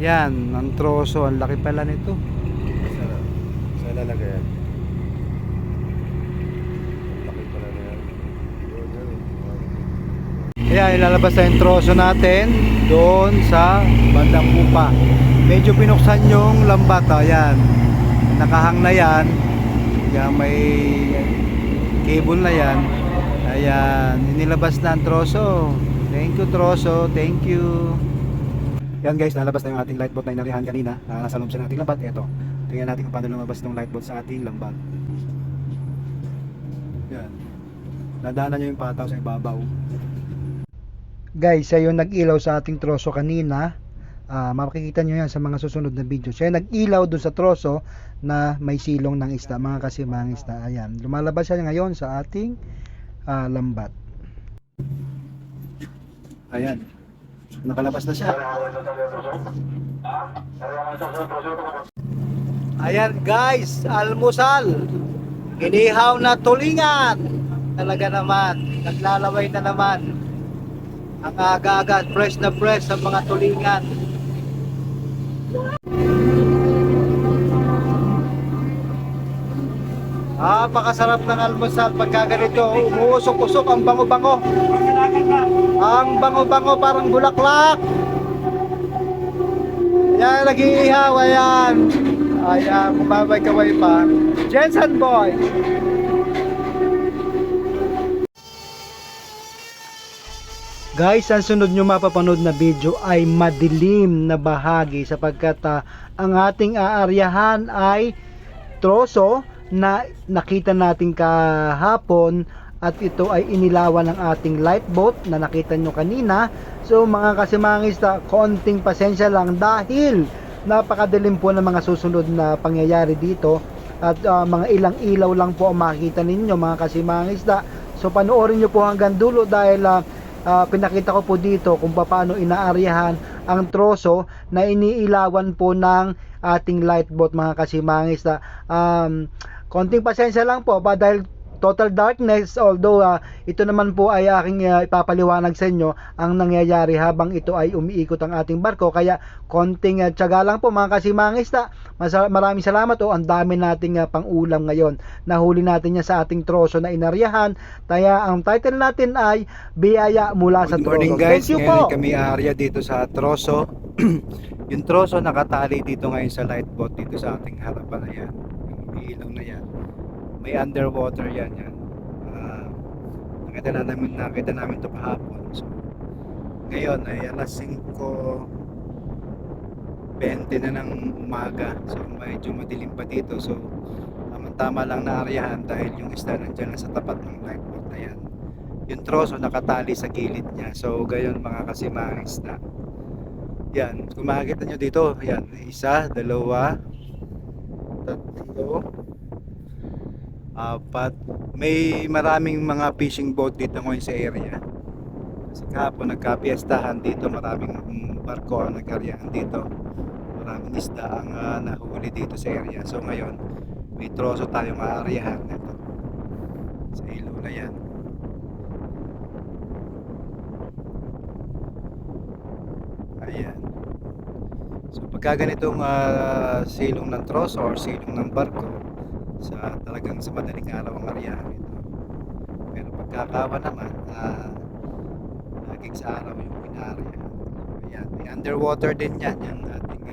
Yan, ang troso. Ang laki pala nito. Sa lalagayan. Laki pala na yan. Kaya ilalabas na yung troso natin doon sa bandang pupa. Medyo pinuksan yung lambat. Ayan, nakahang na yan. Kaya may cable na yan. Ayan, inilabas na ang troso. Thank you troso, thank you. Yan guys, lalabas na yung ating light boat na inarihan kanina. Nasa loob siya ng ating lambat. Eto, tingnan natin kung paano lumabas ng light boat sa ating lambat. Yan, nadaanan nyo yung pataw sa ibabaw. Guys, siya yung nag-ilaw sa ating troso kanina. Makikita nyo yan sa mga susunod na video. Siya yung nag-ilaw doon sa troso na may silong ng isda, mga kasimang isda. Ayan, lumalabas siya ngayon sa ating lambat. Ayan, nakalabas na siya. Ayan guys, almusal, inihaw na tulingan. Talaga naman, naglalaway na naman. Ang aga-aga, fresh na fresh sa mga tulingan. Napakasarap ng almusal pagka ganito, umuusok-usok ang bango-bango. Ang bango-bango parang bulaklak. Ayan, nag-iihaw, ayan. Ayan, kumabay-kaway pa. Jensen boy. Guys, ang sunod nyo mapapanood na video ay madilim na bahagi sapagkat ang ating aaryahan ay troso na nakita natin kahapon at ito ay inilawan ng ating light boat na nakita nyo kanina. So mga kasimangista, konting pasensya lang dahil napakadilim po ng mga susunod na pangyayari dito at mga ilang ilaw lang po ang makikita ninyo mga kasimangista. So panoorin nyo po hanggang dulo dahil pinakita ko po dito kung paano inaaryahan ang troso na iniilawan po ng ating light boat mga kasimangista. Konting pasensya lang po dahil total darkness, although ito naman po ay aking ipapaliwanag sa inyo ang nangyayari habang ito ay umiikot ang ating barko, kaya konting tiyaga lang po mga kasimangista. Maraming salamat ang dami nating pang-ulam ngayon. Nahuli natin yan sa ating troso na inaryahan, kaya ang title natin ay Biyaya Mula sa Troso. Good morning guys, Thank you ngayon po. kami aarya dito sa troso. Yung troso nakatali dito ngayon sa light boat dito sa ating harapan. Ayan, yung ilaw na yan, may underwater yan. Nakita namin ito kahapon. So ngayon ay alas 5:20 na ng umaga. So medyo madilim pa dito. So tama lang na aryahan dahil yung isda nandiyan sa tapat ng light boat na yan. Yung troso nakatali sa gilid niya. So gayon mga kasimang isda. Yan, kung makikita nyo dito, yan, isa, dalawa, tatlo, apat. May maraming mga fishing boat dito ngayon sa area. Kasi kahapon nagkapiestahan dito, maraming barko ang nagkaryahan dito. Maraming isda ang nahuli dito sa area. So ngayon, may troso tayong aaryahan nito sa ilaw na yan. Ayan. So pagka ganitong silong ng troso or silong ng barko, sa talagang sa madaling araw ang aryahan ito. Pero pagkakawa naman, laging sa araw yung inaaryahan. Ayan, may underwater din yan, yung ating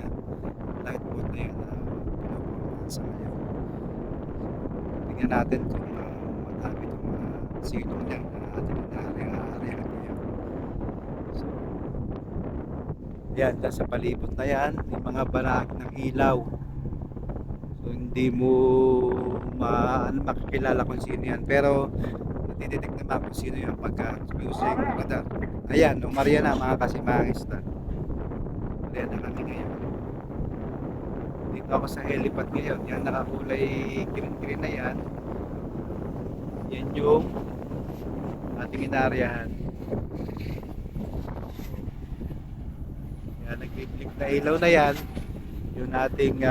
light boat na yun pinupunan sa ngayon. Tingnan natin kung madami itong silong yan na ating inaaryahan ngayon. So, yan, sa palibot na yan, may mga barak ng ilaw. So hindi mo makikilala kung sino yan, pero natidetect naman kung sino yan pagka using radar. Ayan, umarya na mga kasimangista. Ayan na kami ngayon. Dito ako sa helipad ngayon. Yan, nakakulay green na yan. Yan yung ating inaryahan. Yan, nag-flip na ilaw na yan. Yung ating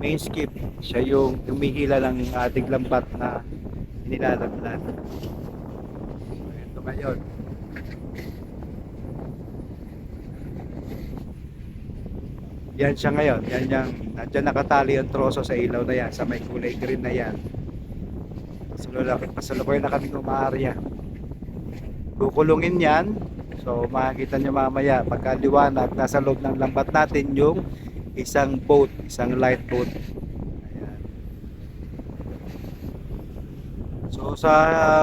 main skip, siya yung humihila ng ating lambat na inilalaglan. So ito ngayon, Yan siya ngayon. Yan yung, nandyan nakatali yung troso sa ilaw na yan, sa may kulay green na yan. Pasalubay na kami umaarya. Kukulungin yan. So makikita nyo mamaya pagkaliwanag, nasa loob ng lambat natin yung isang boat, isang light boat. Ayan. So sa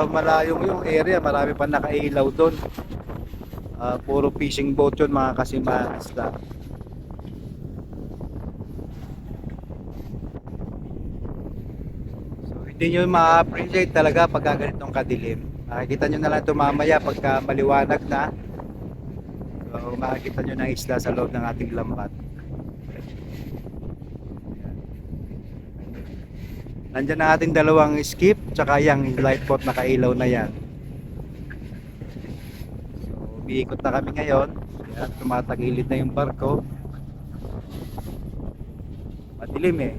malayong yung area, marami pa nakailaw doon. Puro fishing boat yun mga kasimangisda. So hindi nyo ma-appreciate talaga pagka ganitong kadilim. Makikita nyo na lang ito mamaya pagka maliwanag na. So makikita nyo na isla sa loob ng ating lambat. Nandyan na ating dalawang skip tsaka yung light boat na kailaw na yan. So umiikot na kami ngayon. Yan, tumatagilid na yung barko. Madilim eh.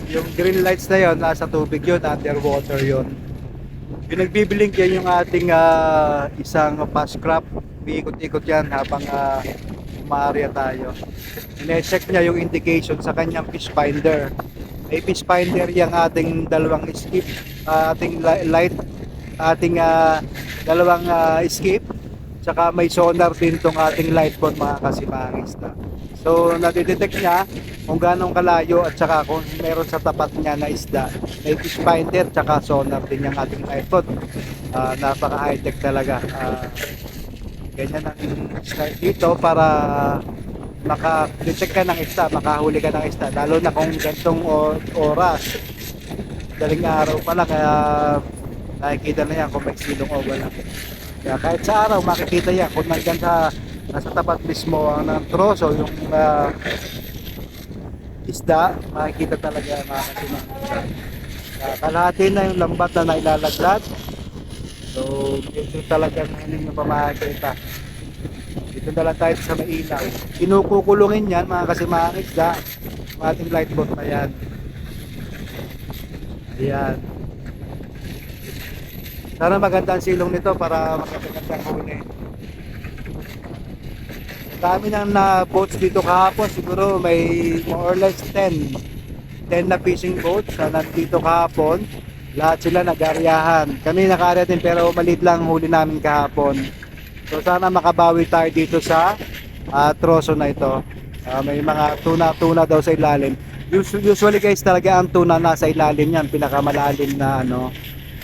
Yung green lights na yon, nasa tubig yun, underwater yun. Yung nagbiblink yan yung ating isang fast craft. Iikot-ikot yan habang umaarya tayo. Ine-check niya yung indication sa kanyang fish finder. May fish finder yung ating dalawang skip, ating light, ating dalawang skip. Tsaka may sonar din tong ating light boat mga kasimangista. So nadidetect niya kung gaano kalayo at saka kung meron sa tapat niya na isda. May fish finder tsaka sonar din yung ating light boat. Napaka high tech talaga. Ganyan ang start dito para maka-detect ka ng isda, makahuli ka ng isda. Lalo na kung gantong oras, daling araw pa lang, kaya nakikita na yan kung may silong o wala. Kaya kahit sa araw makikita yan kung nandyan nasa tapat mismo ang troso yung isda, makikita talaga mga kasimangista. Kalahati na yung lambat na nailalaglag. So ito talaga hindi nyo pa makikita. Dito na lang tayo sa mailaw. Kinukukulungin yan mga kasimangista, yung ating light boat na yan. Ayan. Sana maganda ang silong nito para magandang huli. Dami nang na boats dito kahapon, siguro may more or less 10 na fishing boats na nandito kahapon. Lahat sila nag-aryahan. Kami nag-arya din pero maliit lang huli namin kahapon. So sana makabawi tayo dito sa troso na ito. May mga tuna daw sa ilalim. Usually guys, talaga ang tuna nasa ilalim yan, pinakamalalim na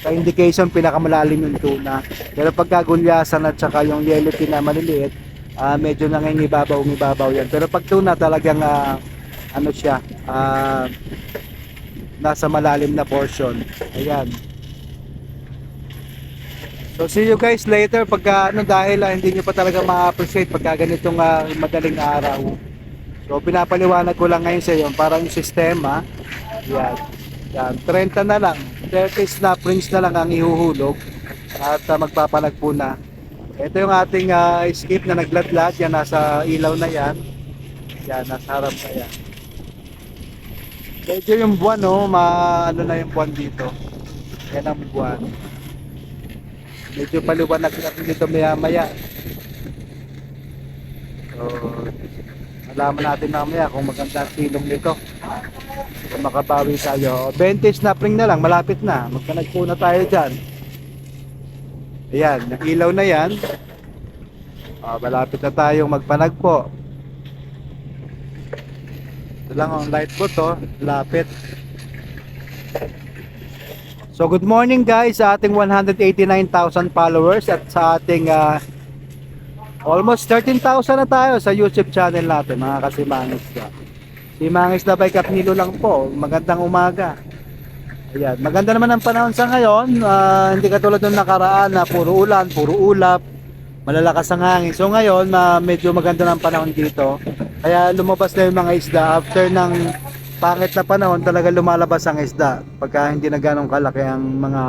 sa indication pinakamalalim yung tuna. Pero pagka gulyasan at saka yung yellowfin na maliliit, medyo umibabaw yan. Pero pag tuna talagang siya, nasa malalim na portion. Ayan. So see you guys later pagka dahil hindi nyo pa talaga ma-appreciate pagka ganitong madaling araw. So pinapaliwanag ko lang ngayon sa iyo para yung sistema. Yan. Yan, 30 na lang. 30 snap rings na lang ang ihuhulog at magpapalagpo na. Ito yung ating skip na nagladlad. Yan, nasa ilaw na yan. Yan, nasa harap na yan. Medyo yung buwan, na yung buwan dito. Yan ang buwan. Medyo paliwanag natin dito maya. So, malaman natin mamaya kung maganda ang silong nito. Kung makabawi tayo. 20 snap ring na lang, malapit na. Magkanagpo na tayo dyan. Ayan, nakilaw na yan. Malapit na tayong magpanagpo. Ito lang ang light boat, lapit. So good morning guys sa ating 189,000 followers at sa ating almost 13,000 na tayo sa YouTube channel natin mga kasimangista. Si Mangisda by Kapnilo lang po. Magandang umaga. Ayan, maganda naman ang panahon sa ngayon. Hindi katulad nung nakaraan na puro ulan, puro ulap, malalakas ang hangin. So ngayon medyo maganda ng panahon dito. Kaya lumabas na yung mga isda after ng pangit na panahon, talaga lumalabas ang isda pagka hindi na ganong kalaki ang mga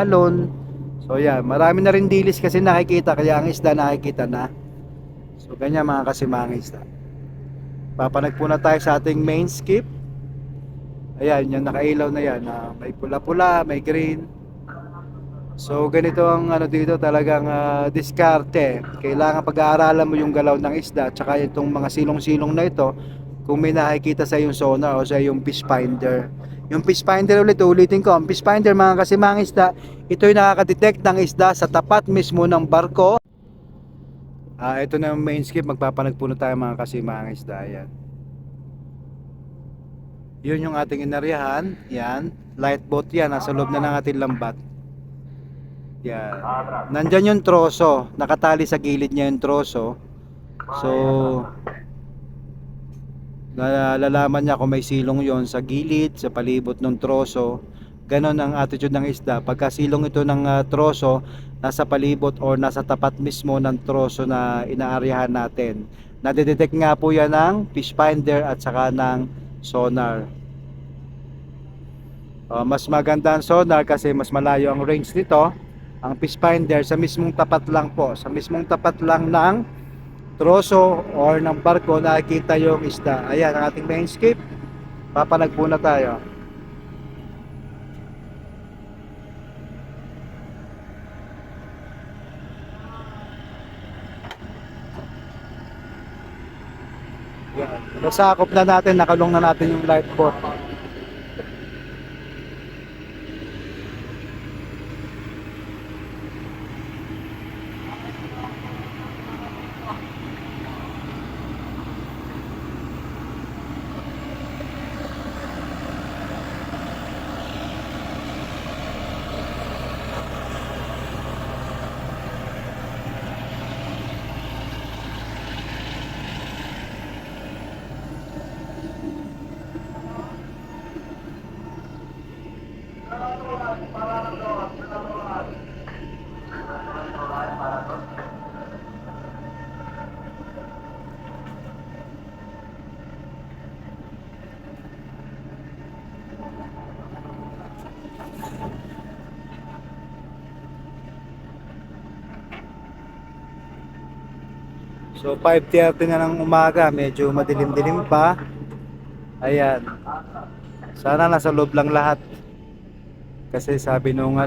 alon. So yan, marami na rin dilis kasi nakikita, kaya ang isda nakikita na. So ganyan mga kasimanging isda. Papanag po na tayo sa ating main skip. Ayan, yung nakailaw na yan, may pula-pula, may green. So ganito ang ano dito, talagang diskarte. Kailangan pag-aaralan mo yung galaw ng isda, tsaka itong mga silong-silong na ito, kung may nakikita sa yung sonar o sa yung fish finder. Yung fish finder ulitin ko, ang fish finder mga kasimang isda, ito yung nakaka-detect ng isda sa tapat mismo ng barko. Ito na yung main skip, magpapanagpuno tayo mga kasimang isda. Ayan. Yun yung ating inaryahan, yan. Light boat yan, nasa loob na ng ating lambat. Yan. Nandyan yung troso, nakatali sa gilid niya yung troso. So, nalalaman niya kung may silong yon sa gilid, sa palibot ng troso. Ganon ang attitude ng isda. Pagka silong ito ng troso, nasa palibot or nasa tapat mismo ng troso na inaaryahan natin. Nadedetect nga po yan ng fish finder at saka ng sonar. Mas maganda ang sonar kasi mas malayo ang range nito. Ang fish finder sa mismong tapat lang po, sa mismong tapat lang ng troso or ng barko, nakikita yung isda. Ayan ang ating main skip. Papanag po na tayo. Yan. Nasakop na natin, nakalong na natin yung light boat. So 5:30 na ng umaga, medyo madilim-dilim pa. Ayan. Sana nasa loob lang lahat. Kasi sabi nung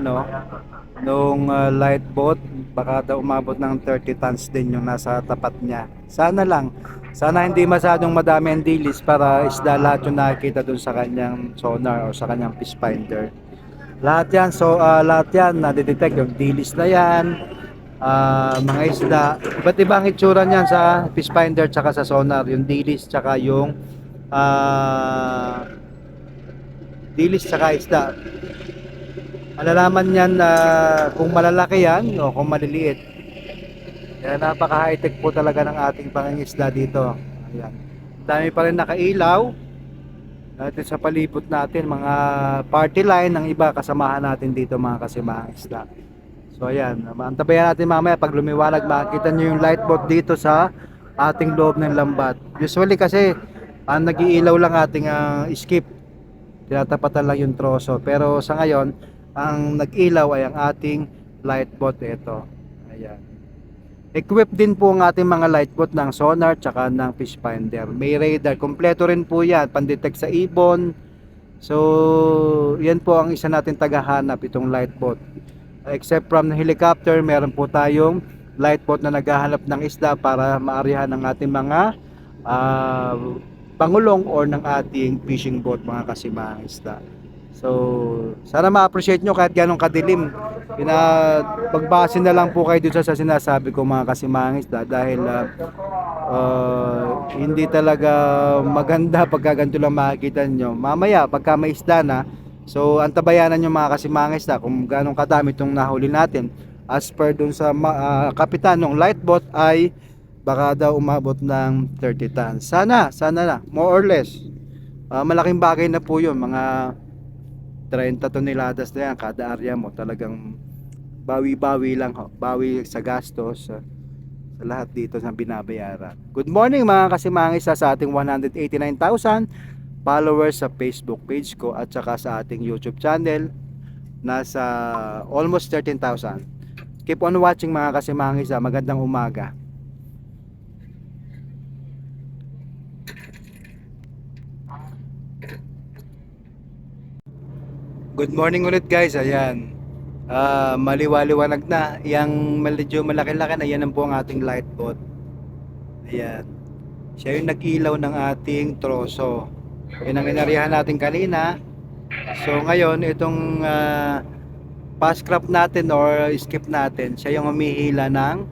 light boat, baka daw umabot ng 30 tons din yung nasa tapat niya. Sana lang. Sana hindi masyadong madami ang dilis para isda lahat yung nakikita dun sa kanyang sonar o sa kanyang fish finder. Lahat yan, lahat yan nadidetect, yung dilis na yan, mga isda, iba't ibang itsura niyan sa fish finder tsaka sa sonar, yung dilis tsaka yung dilis tsaka isda. Malalaman niyan na kung malalaki yan o kung maliliit. Kaya napaka high tech po talaga ng ating pangingisda dito. Ayan. Dami pa rin nakailaw natin sa palibot natin, mga party line ng iba kasamahan natin dito mga kasimahang isda. So ayan, antabayan natin mamaya pag lumiwanag, makikita nyo yung light boat dito sa ating loob ng lambat. Usually kasi nag-iilaw lang ating skip, tinatapatan lang yung troso, pero sa ngayon ang nag-ilaw ay ang ating light boat. Ito, ayan, equipped din po ang ating mga light boat ng sonar tsaka ng fish finder. May radar, kompleto rin po yan, pandetect sa ibon. So yan po ang isa natin tagahanap, itong light boat. Except from the helicopter, meron po tayong light boat na naghahanap ng isda para maarihan ng ating mga pangulong or ng ating fishing boat mga kasimahang isda. So sana ma-appreciate nyo kahit ganong kadilim. Pagbase na lang po kayo dito sa sinasabi ko mga kasimahang isda, dahil hindi talaga maganda pagka ganito lang makikita nyo. Mamaya pagka may isda na, so antabayanan nyo mga kasimahang isda kung ganong kadami itong nahuli natin. As per dun sa kapitan ng light boat ay baka daw umabot ng 30 tons. Sana na, more or less. Malaking bagay na po yun, mga 30 toneladas na yan kada area mo. Talagang bawi-bawi lang ho, bawi sa gastos. sa lahat dito na binabayaran. Good morning mga kasimangis sa ating 189,000 followers sa Facebook page ko at saka sa ating YouTube channel. Nasa almost 13,000. Keep on watching mga kasimangis. Magandang umaga. Good morning ulit guys. Ayan. Maliwaliwanag na. Yang medyo malaki-laki na yan ang po ang ating light boat. Ayan. Siya yung nag-ilaw ng ating troso. Yan ang inarihan natin kanina. So ngayon itong fast crop natin or skip natin, siya yung humihila ng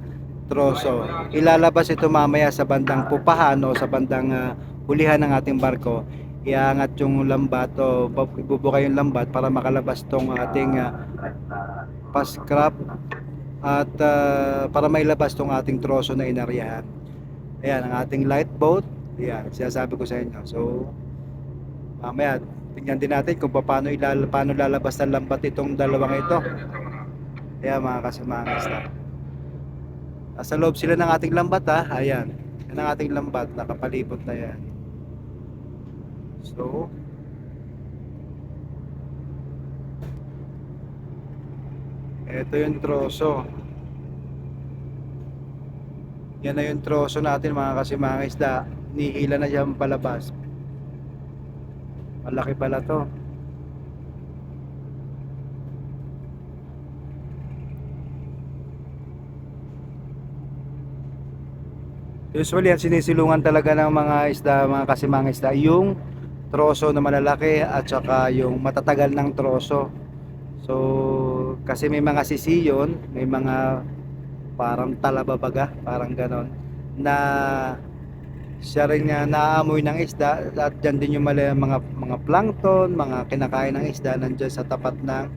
troso. Ilalabas ito mamaya sa bandang pupahan o sa bandang hulihan ng ating barko. Iangat yung lambat o ibubuka yung lambat para makalabas tong ating fast crop at para mailabas tong ating troso na inaryahan. Ayan ang ating light boat. Ayan, sinasabi ko sa inyo. So mamaya tingnan din natin kung paano lalabas ng lambat itong dalawang ito. Ayan mga kasimangis na. Nasa loob sila ng ating lambat Ayan. Yan ang ating lambat. Nakapalibot na yan. So ito yung troso. Yan na yung troso natin mga kasimangis na. Nihila na siya palabas. Malaki pala to. Usually yan sinisilungan talaga ng mga isda, mga kasimang isda, yung troso na malalaki at saka yung matatagal ng troso. So kasi may mga sisiyon, may mga parang talababaga, parang ganon, na siya rin nga naaamoy ng isda at dyan din yung mga plankton, mga kinakain ng isda nandyan sa tapat ng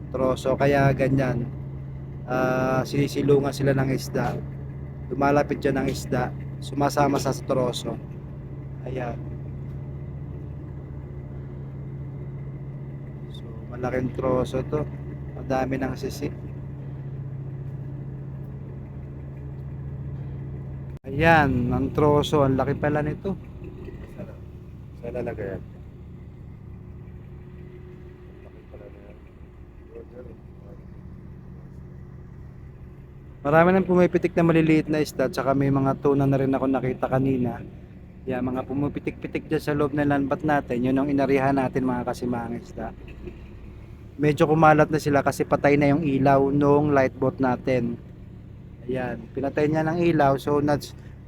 troso. Kaya ganyan, sinisilungan sila ng isda, lumalapit dyan ng isda, sumasama sa troso. Ayan. So malaking troso to, madami ng sisi. Ayan, ang troso, ang laki pala nito. Sa lalagayan. Marami nang pumipitik na maliliit na isda, at saka may mga tuna na rin ako nakita kanina. Yan, mga pumipitik-pitik dyan sa loob ng lambat natin, yun ang inarihan natin mga kasimangis isda. Medyo kumalat na sila kasi patay na yung ilaw nung light boat natin. Ayan, pinatay niya ng ilaw, so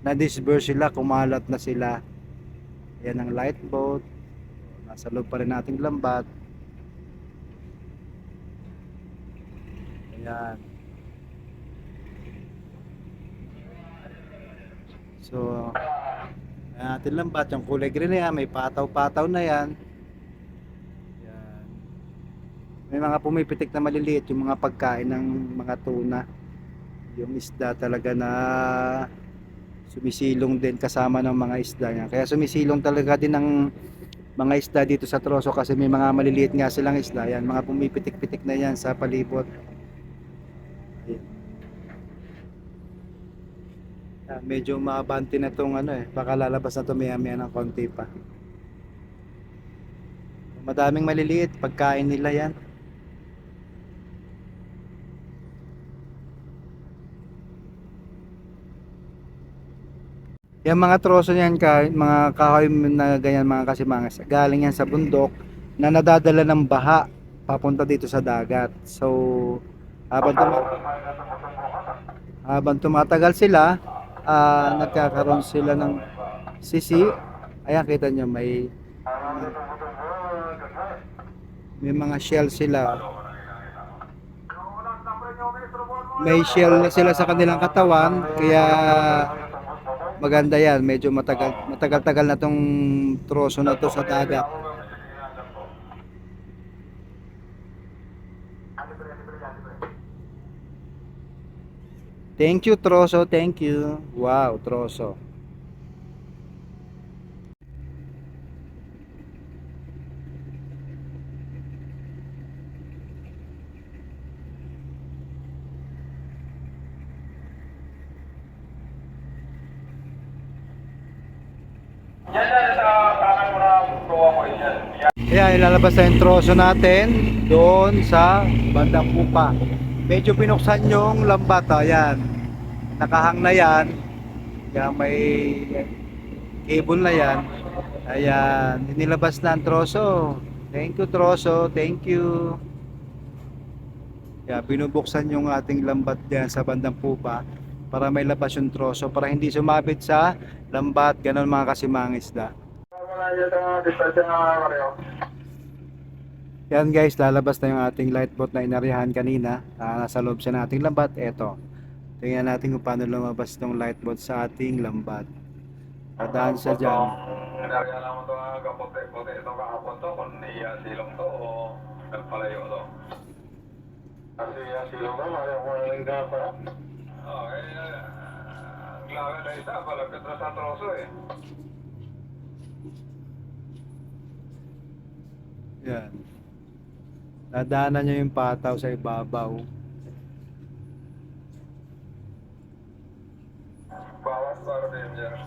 na-disperse sila, kumalat na sila. Ayan ang light boat. Nasa loob pa rin nating lambat. Ayan. So, ayan natin lambat. Yung kulay green na yan, may pataw-pataw na yan. Ayan. May mga pumipitik na maliliit, yung mga pagkain ng mga tuna. Yung isda talaga na sumisilong din kasama ng mga isda niya. Kaya sumisilong talaga din ng mga isda dito sa troso kasi may mga maliliit nga silang isda. Yan, mga pumipitik-pitik na yan sa palibot. Ayan. Yan, medyo maabante na tong baka lalabas na to maya-maya ng konti pa. Madaming maliliit, pagkain nila yan. Yung mga troso niyan, mga kahoy na ganyan mga kasimangas, galing yan sa bundok na nadadala ng baha papunta dito sa dagat. So habang tumatagal sila, nagkakaroon sila ng sisi. Ayan, kita nyo may mga shell sila. May shell sila sa kanilang katawan, kaya maganda yan. Medyo matagal-tagal na tong troso na to sa dagat. Thank you troso, thank you. Wow, troso. Ayan, ilalabas na yung troso natin doon sa bandang pupa. Medyo pinuksan yung lambat. Ayan, nakahang na yan. Ayan, may cable na yan. Ayan, inilabas na ang troso. Thank you, troso. Thank you. Kaya binubuksan yung ating lambat diyan sa bandang pupa para may labas yung troso para hindi sumabit sa lambat. Ganon mga kasimangisda. Yan guys, lalabas na yung ating light boat na inaryahan kanina. Nasa loob siya ng ating lambat. Eto. Tingnan natin kung paano lumabas ng light boat sa ating lambat. Dadaan siya dyan. Inarya naman ito nga kapote-pote itong kahapon to kung silong to o nagpalayo to. Kasi silong to, ayaw ko na lang pa. Oo, ang laga na isa, palagkat na sa troso eh. Yan. Nadaanan niya yung pataw sa ibabaw. Bawas para din dyan.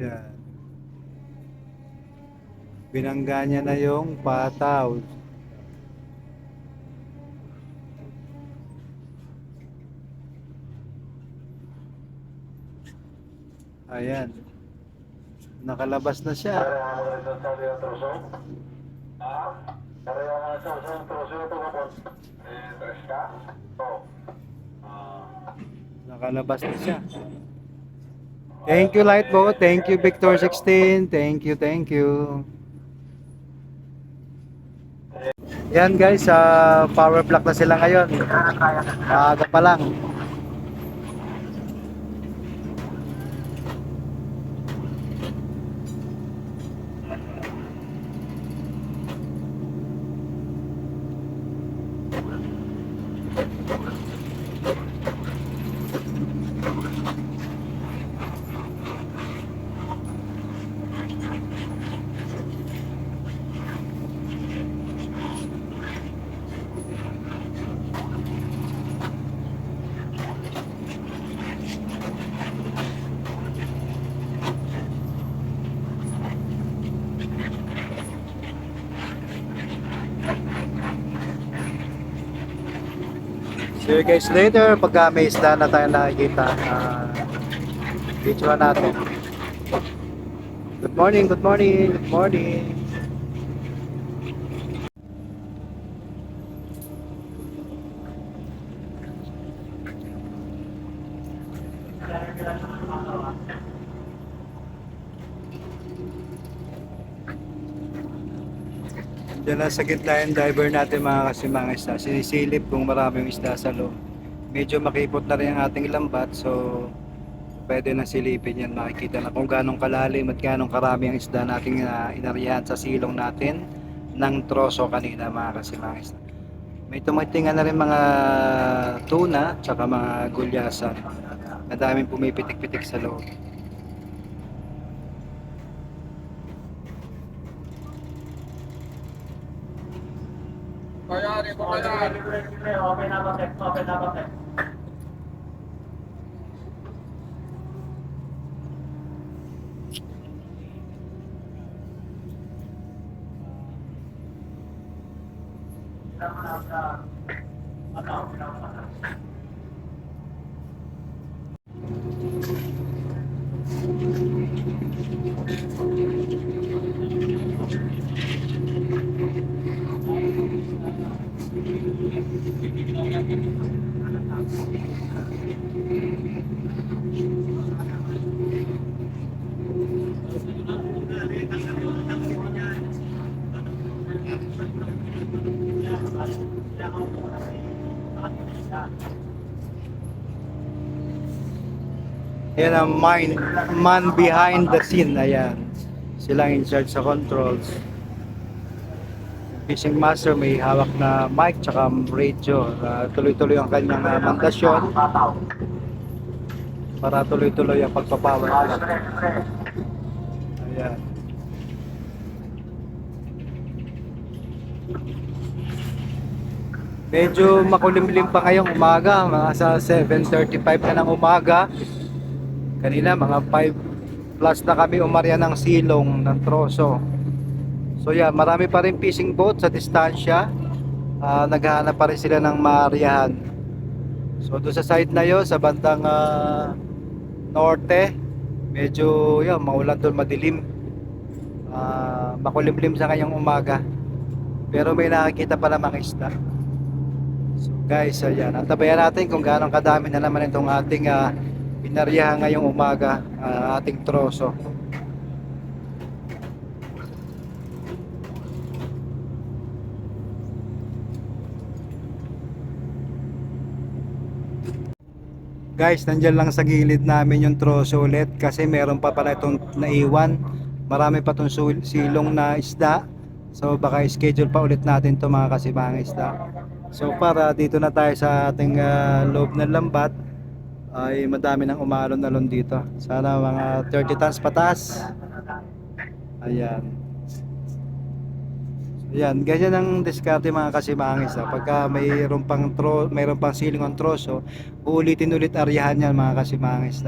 Yan. Binangga niya na yung pataw. Ayan. Nakalabas na siya. Pero ang mga ito sabi ang troso? Ha? Pero yung mga troso ito kapon? Tres ka? Oo. Nakalabas na siya. Thank you Lightboat. Thank you Victor 16. Thank you, thank you. Yan guys, power block na sila ngayon. Maaga pa lang. See you guys later pagka may isda na tayo nakikita. Videoan natin. Good morning, good morning, good morning. Diyan na sa gitna yung diver natin mga kasimang isda. Sinisilip kung maraming isda sa loob. Medyo makipot na rin ang ating lambat, so pwede na silipin yan. Makikita na kung ganong kalalim at ganong karami ang isda nating inarihan sa silong natin ng troso kanina mga kasimang isda. May tumitingan na rin mga tuna tsaka mga gulyasan. Madaming pumipitik-pitik sa loob. Kaya rin po kaya. Okay na ba, okay na ba? Yan ang man behind the scene. Ayan. Sila in charge sa controls. Fishing master may hawak na mic tsaka radio. Tuloy-tuloy ang kanyang mandasyon para tuloy-tuloy ang pagpapower. Ayan. Medyo makulimlim pa ngayong umaga, mga sa 7:35 na ng umaga. Kanina mga plus na kami umarya ng silong ng troso. So yeah, marami pa rin fishing boat sa distansya. Naghahanap pa rin sila ng maaryahan. So doon sa side na yon, sa bandang norte, medyo yun, maulan doon, madilim. Makulimlim sa ngayong umaga. Pero may nakikita pa namang isda. So guys, ayan, antabayan natin kung gaano kadami na naman itong ating pinaryahan ngayong umaga, ating troso. Guys, nandyan lang sa gilid namin yung troso ulit kasi meron pa pala itong naiwan. Marami pa itong silong na isda. So baka schedule pa ulit natin ito mga kasimang isda. So para dito na tayo sa ating loob ng lambat, ay madami nang umalon-alon dito. Sana mga 30 tons pataas. Ayan. Ayan, ganyan ang diskarte mga kasimangis. Pagka mayroon pang siling ang troso, uulitin ulit aryahan yan mga kasimangis.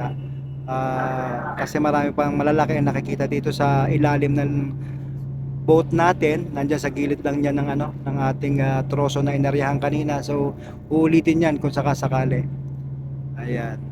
Kasi marami pang malalaki ang nakikita dito sa ilalim ng boat natin. Nandiyan sa gilid lang yan ng ating troso na inaryahan kanina. So, uulitin yan kung sakasakali. Ayan.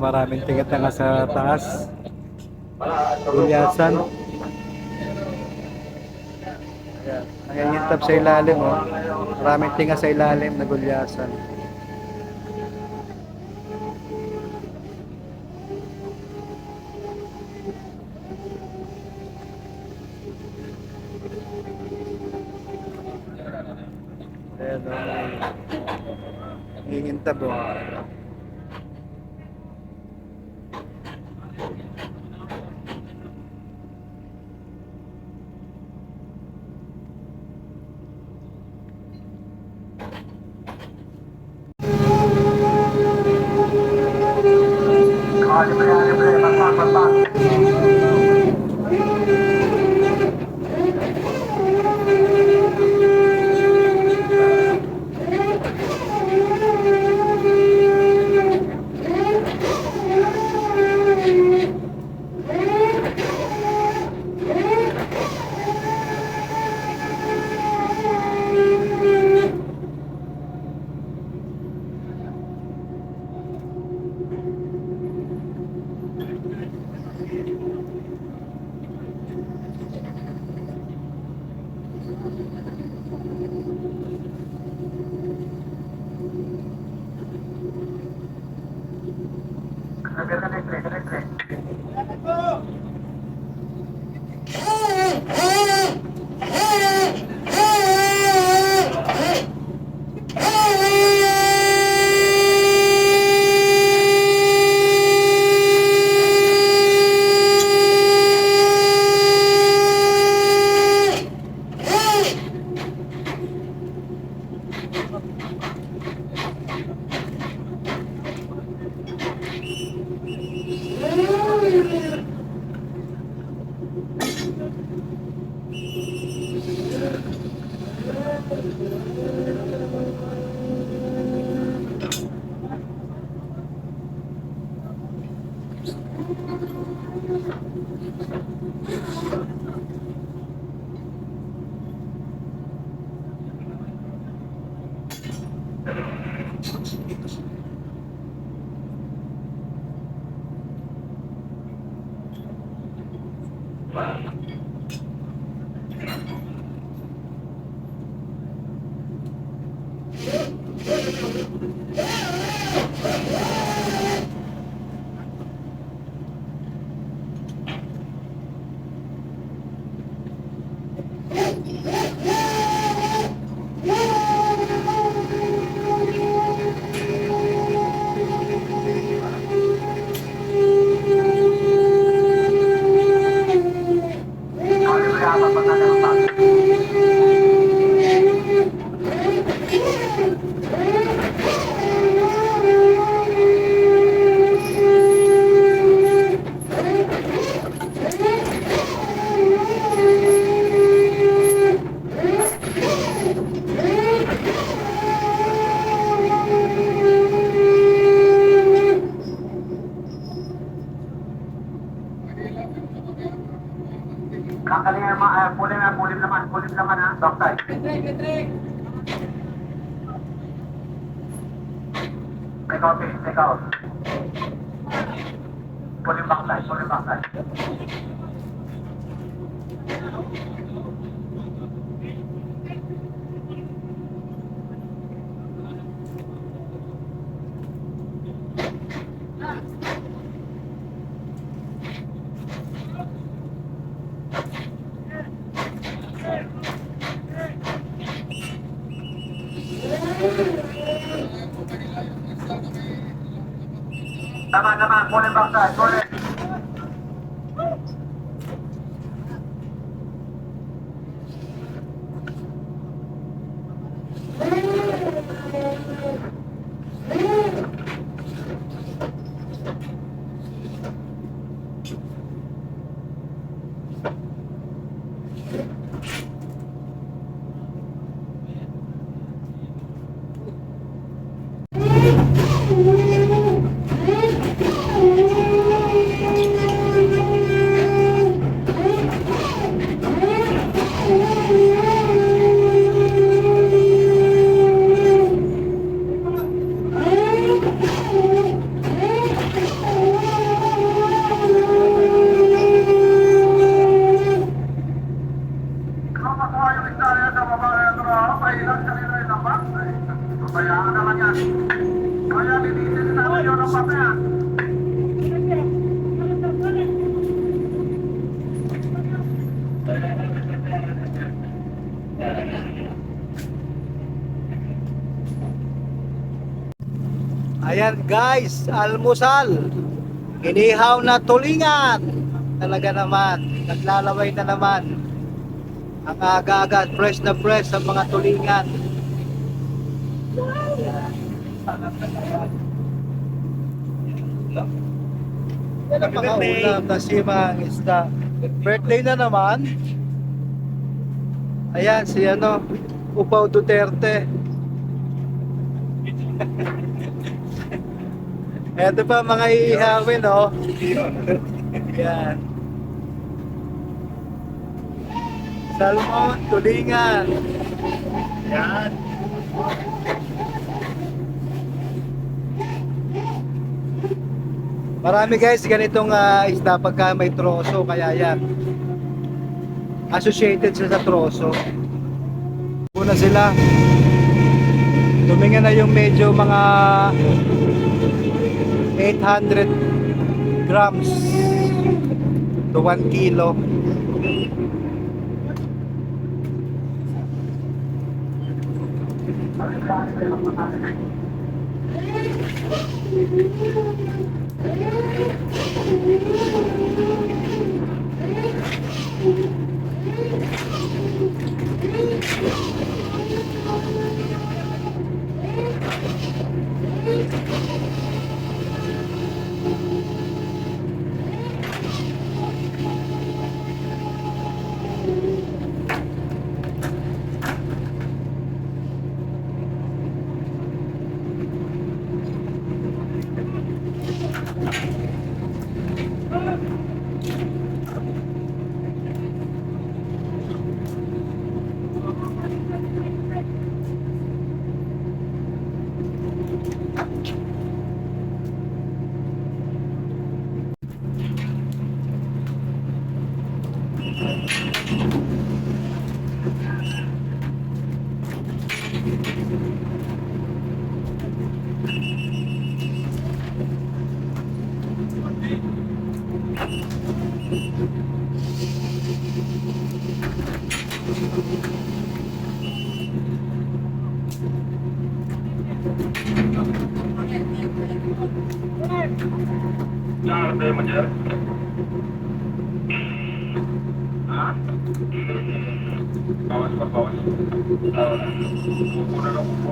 Maraming tigat na nga sa taas. Gulyasan. Ayan. Nangingintab sa ilalim, oh. Maraming tinga sa ilalim na gulyasan. Ayan, oh. Nangingintab, oh. Pulim naman ha, backside. Take out, take out. Pulim backside, pulim backside. Tama, pulim backside, pulim. Ayan guys, almusal. Inihaw na tulingan. Talaga naman, naglalaway na naman. Ang aga-aga, fresh na fresh ang mga tulingan. Yan ang mga ulam na simang isda. Birthday na naman. Ayan, si Upaw Duterte. Eto pa mga iihawin, oh. Yan. Salmon, tulingan. Yan. Marami guys ganitong isda pagka may troso, kaya yan. Associated sila sa troso. Una sila. Tumingan na yung medyo mga 800 grams to 1 kilo. Nakakatay mo dyan? Ha? Bawas pa, bawas. Upo na lang, upo.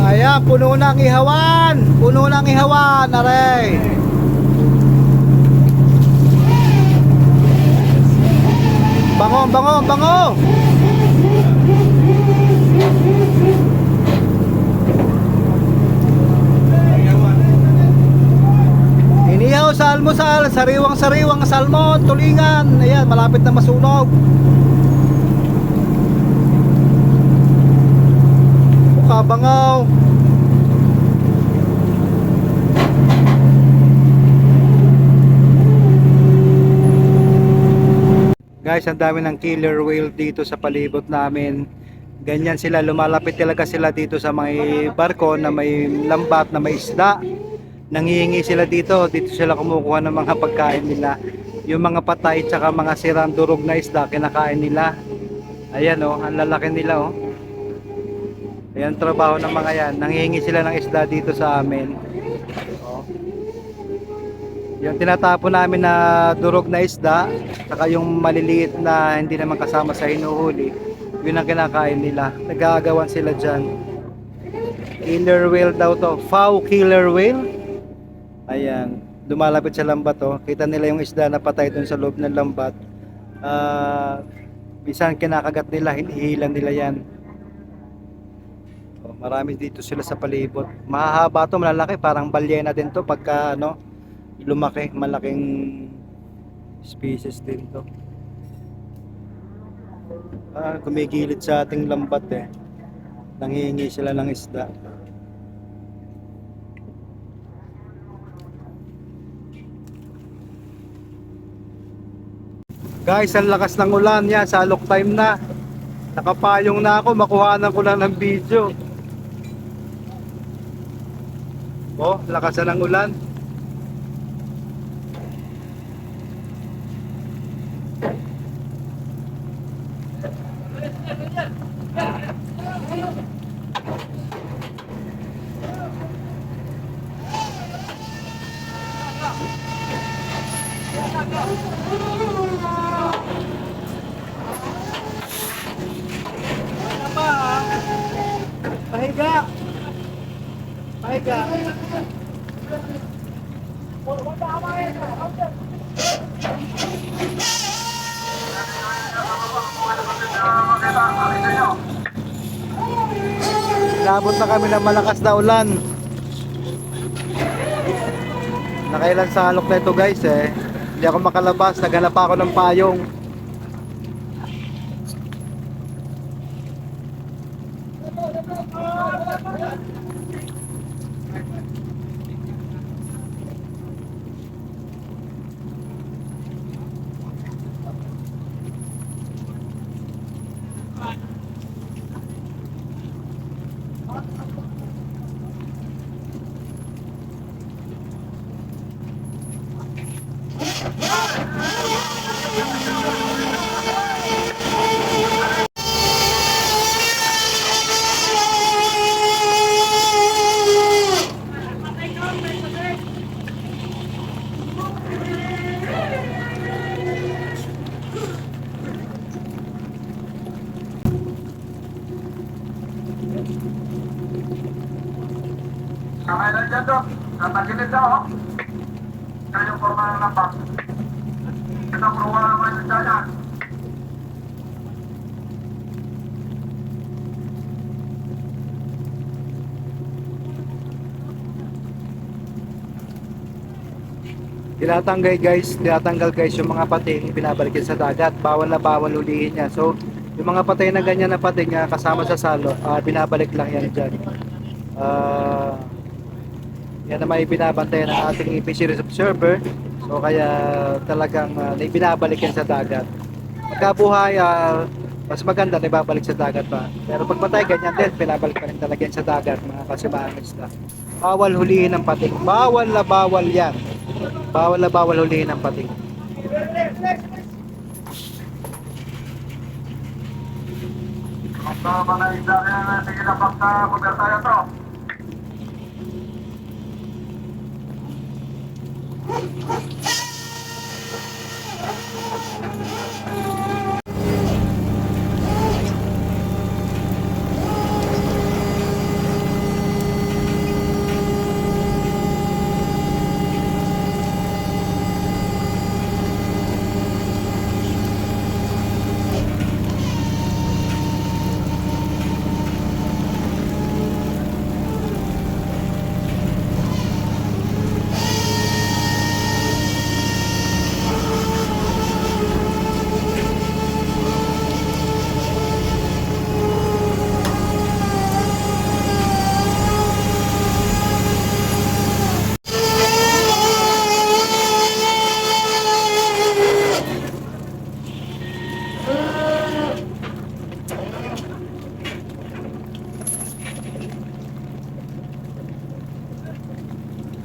Ayan, puno ng ihawan. Puno ng ihawan, aray. Bango, bango, bango. Inihaw sa almusal, sariwang-sariwang salmon, tulingan. Ayan, malapit na masunog. Kabangaw. Guys, ang dami ng killer whale dito sa palibot namin. Ganyan sila, lumalapit talaga sila dito sa may barko na may lambat, na may isda. Nangihingi sila dito, dito sila kumukuha ng mga pagkain nila. Yung mga patay tsaka mga sirang durog na isda, kinakain nila. Ayan oh, ang lalaki nila oh. Ayan trabaho ng mga yan. Nanghihingi sila ng isda dito sa amin. Oh. Yung tinatapon namin na durog na isda, saka yung maliliit na hindi naman kasama sa hinuhuli, yun ang kinakain nila. Nag-aagawan sila dyan. Killer whale daw to. Fowl killer whale. Ayan. Lumalapit sa lambat oh. Kita nila yung isda na patay dun sa loob ng lambat. Minsan kinakagat nila, hinihilan nila yan. Marami dito sila sa palibot. Mahahaba to, malalaki, parang balyena din to pagka ano, lumaki, malaking species din to. Kumigilid sa ating lambat eh. Nanghihingi sila ng isda. Guys, ang lakas ng ulan yan, salok time na. Nakapayong na ako, makuhanan ko lang ng video. Oh, lakas na ng ulan. Pahiga. Pahiga. Labot na kami ng malakas na ulan. Nakailan sa halok na ito guys eh. Hindi ako makalabas, naghanap ako ng payong. Kamay lang dyan, Dok. Natagilid na, oh. Kaya yung forma ng lampak. Kita pruwa naman yung dyan. Tinatanggal guys yung mga pating, binabalik sa dagat. Bawal na bawal ulihin yan. So, yung mga patay na ganyan na pating kasama sa salo, binabalik lang yan dyan. Yan na may binabantayan ng ating fisheries observer. So kaya talagang binabalik yan sa dagat. Pagkabuhay, mas maganda na ibabalik sa dagat pa. Pero pag patay, ganyan din, pinabalik pa rin talaga yan sa dagat, mga kasibahan isda. Bawal hulihin ng pating. Bawal na bawal yan. Bawal na bawal hulihin ng pating. So, mga isda kaya sige na pagka tayo to.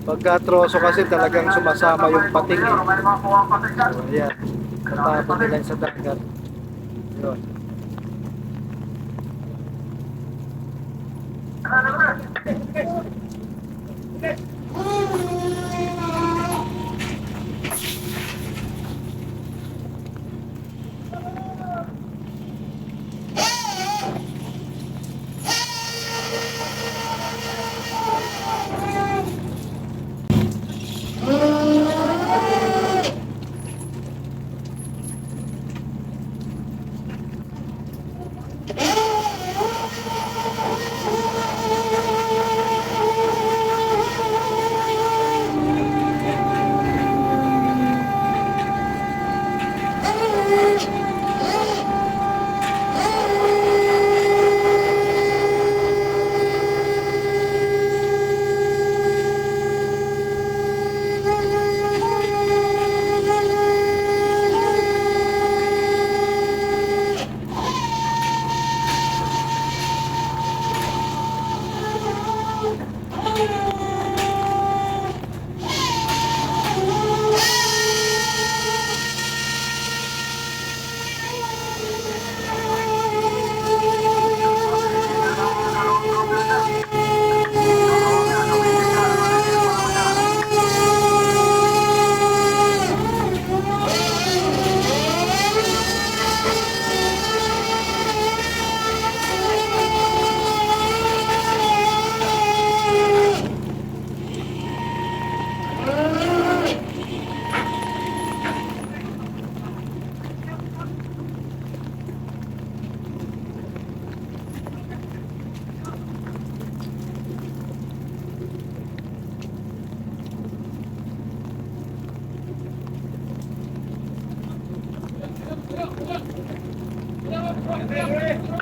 Pagka troso kasi talagang sumasama yung pating eh. May mga kuha pating dyan. So, ayan. Natapon nila sa dagat. Yun.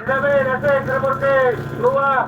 Ilabi, nasa, transporte, luwa.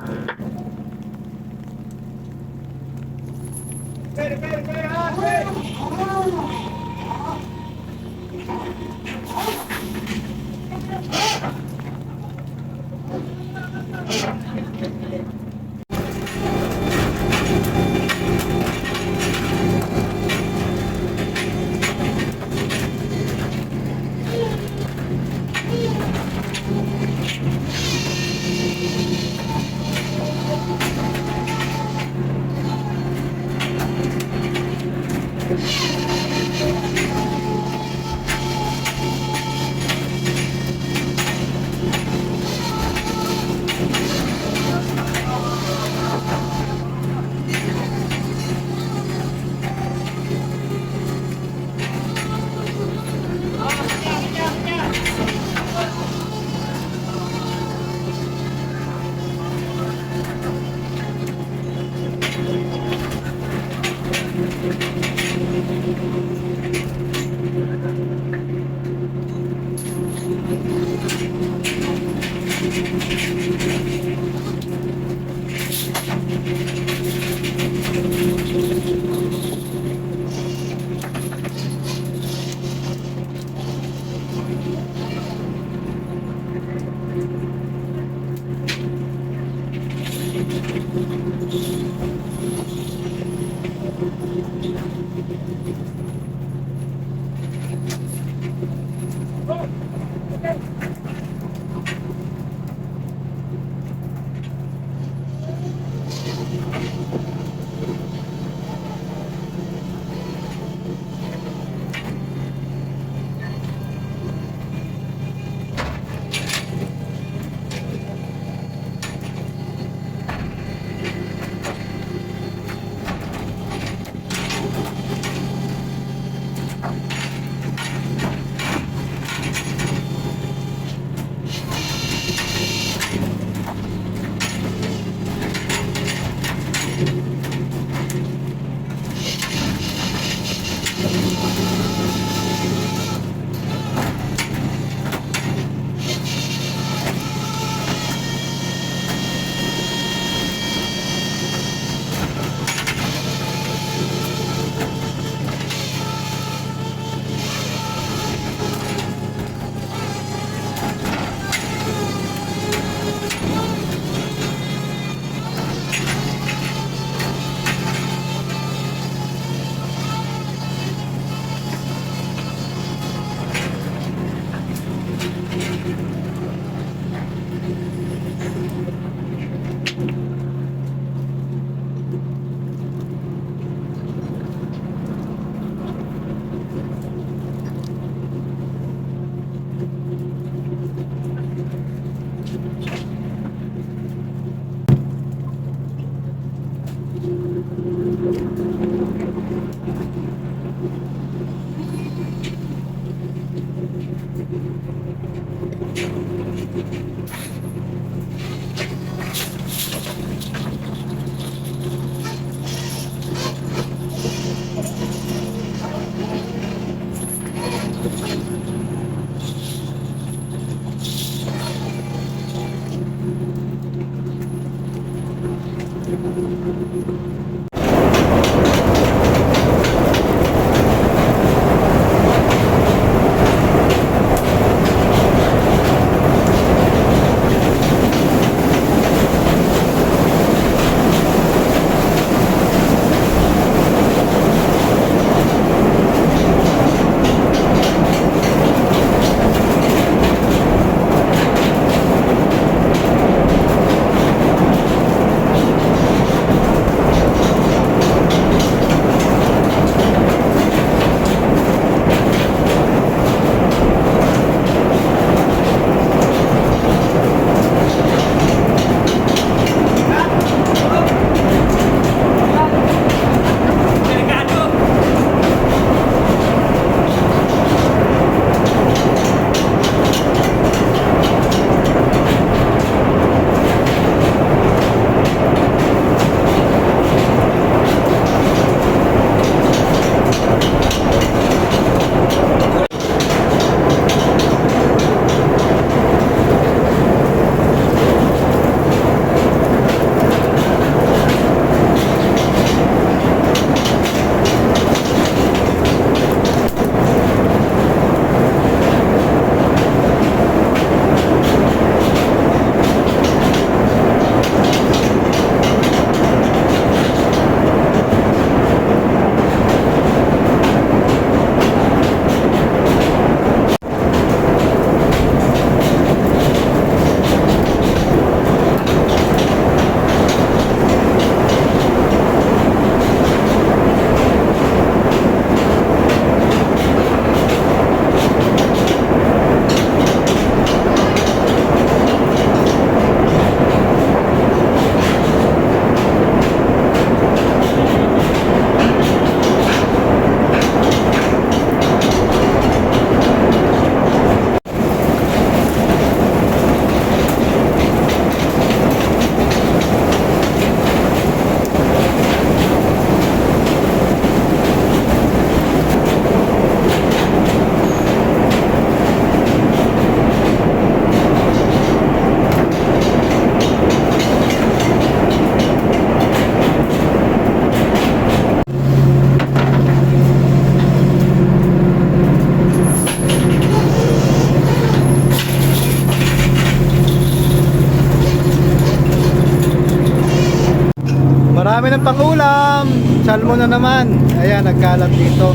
ng pangulam. Salmon na naman. Ayan, nagkalat dito.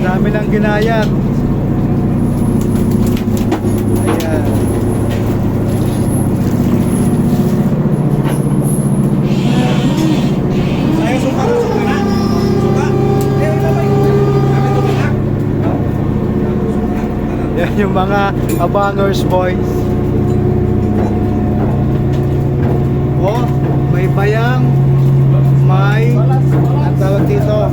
Madami ng ginayat. Ayan. Yan yung mga abangers boys. Oh, may bayang, may ang tawag dito.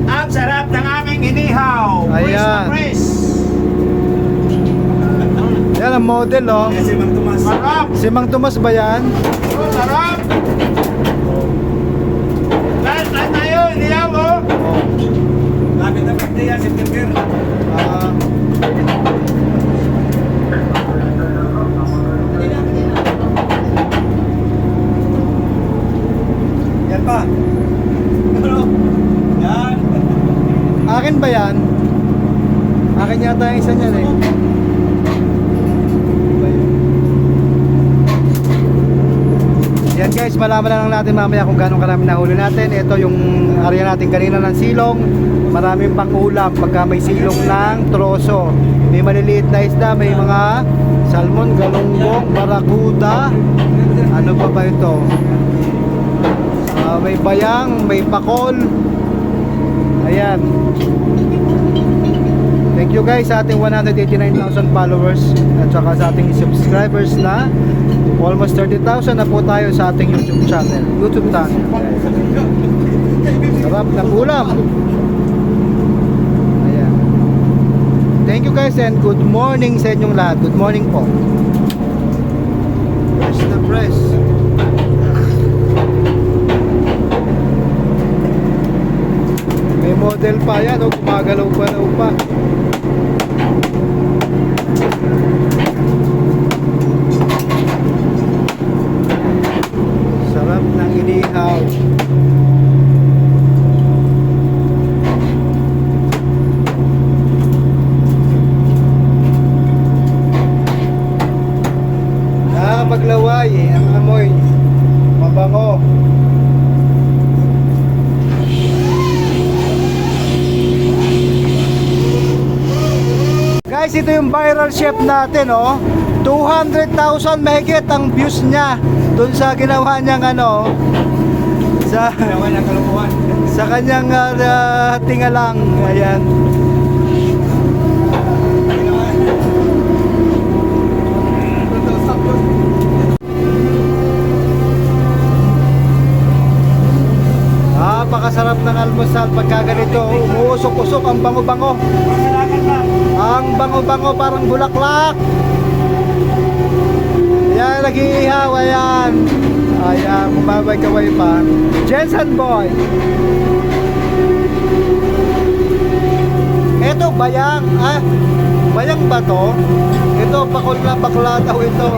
Ang sarap ng aming inihaw. Ayan. Praise. Yan ang model, oh. Si Mang Tomas. Sarap. Si Mang Tomas ba yan? Oh, sarap. Lahat tayo, inihaw mo. Oh. Lapit na pagdi yan, September. Ah. Yan pa. Ano? Yan. Akin ba yan? Akin yata yung isa niyan eh. Yan guys, malaman na lang natin mamaya kung gano'ng karami nahuli natin. Ito yung area natin kanina ng silong. Maraming pangulam pagka may silong ng troso. May maliliit na isda, may mga salmon, galunggong, barakuda. Ano pa ba ito? May bayang, may pakol. Ayan. Thank you guys sa ating 189,000 followers at saka sa ating subscribers na almost 30,000 na po tayo sa ating YouTube channel. Sarap ng ulam. Ayan. Thank you guys and good morning sa inyong lahat. Good morning po. Press na press. May model pa yan, oh, gumagalaw pa. Sarap ng inihaw. Maglaway ang amoy. Mabango. Guys, ito yung viral chef natin, oh. 200,000 mahigit ang views niya doon sa ginawa niyang ano, sa kanyang tingalang. Ayan. Napakasarap ng almusal pagka ganito, umuusok-usok ang bango-bango. Ang bango-bango parang bulaklak. Ayan, nag-iihaw, ayan. Ayan, kumabay-kaway pa. Jensen boy. Ito, bayang. Ah, bayang ba to? Ito, bakla daw ito.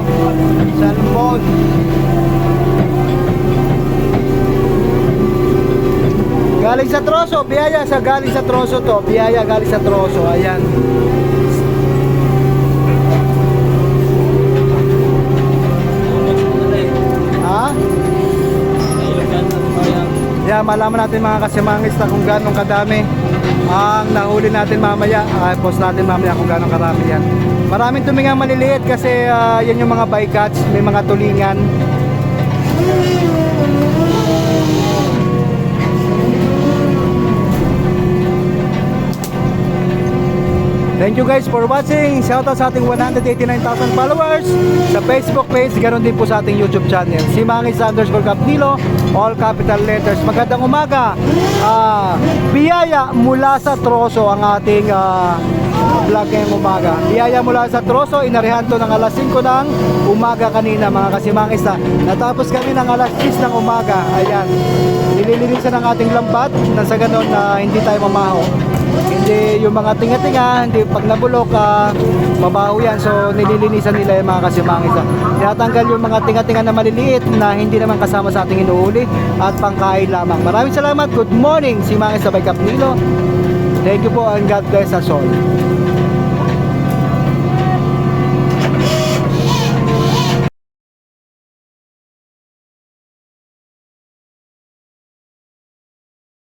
Salmon. Galing sa troso, biyaya sa galing sa troso to. Biyaya galing sa troso, ayan. Ha? Yeah, malaman natin mga kasimangista kung gano'ng kadami ang nahuli natin mamaya. Post natin mamaya kung gano'ng karami yan. Maraming tumingang maliliit kasi yan yung mga bycatch, may mga tulingan. Thank you guys for watching. Shoutout sa ating 189,000 followers sa Facebook page, ganoon din po sa ating YouTube channel. Si Mangis _Capnilo, all capital letters. Magandang umaga. Biyaya mula sa troso ang ating vlog ngayong umaga. Biyaya mula sa troso, inarihan to ng alas 5 ng umaga kanina mga kasimangis. Natapos kami ng alas 6 ng umaga. Ayan. Nililinisan ng ating lambat na sa ganoon na hindi tayo mamaho. Hindi yung mga tinga-tinga, hindi pag nabulok, mabaho yan. So nililinisan nila yung mga kasimangis. Tinatanggal yung mga tinga-tinga na maliliit na hindi naman kasama sa ating inuuli at pangkain lamang. Maraming salamat. Good morning, si Mangis Sabay Capnilo. Thank you po and God bless us all.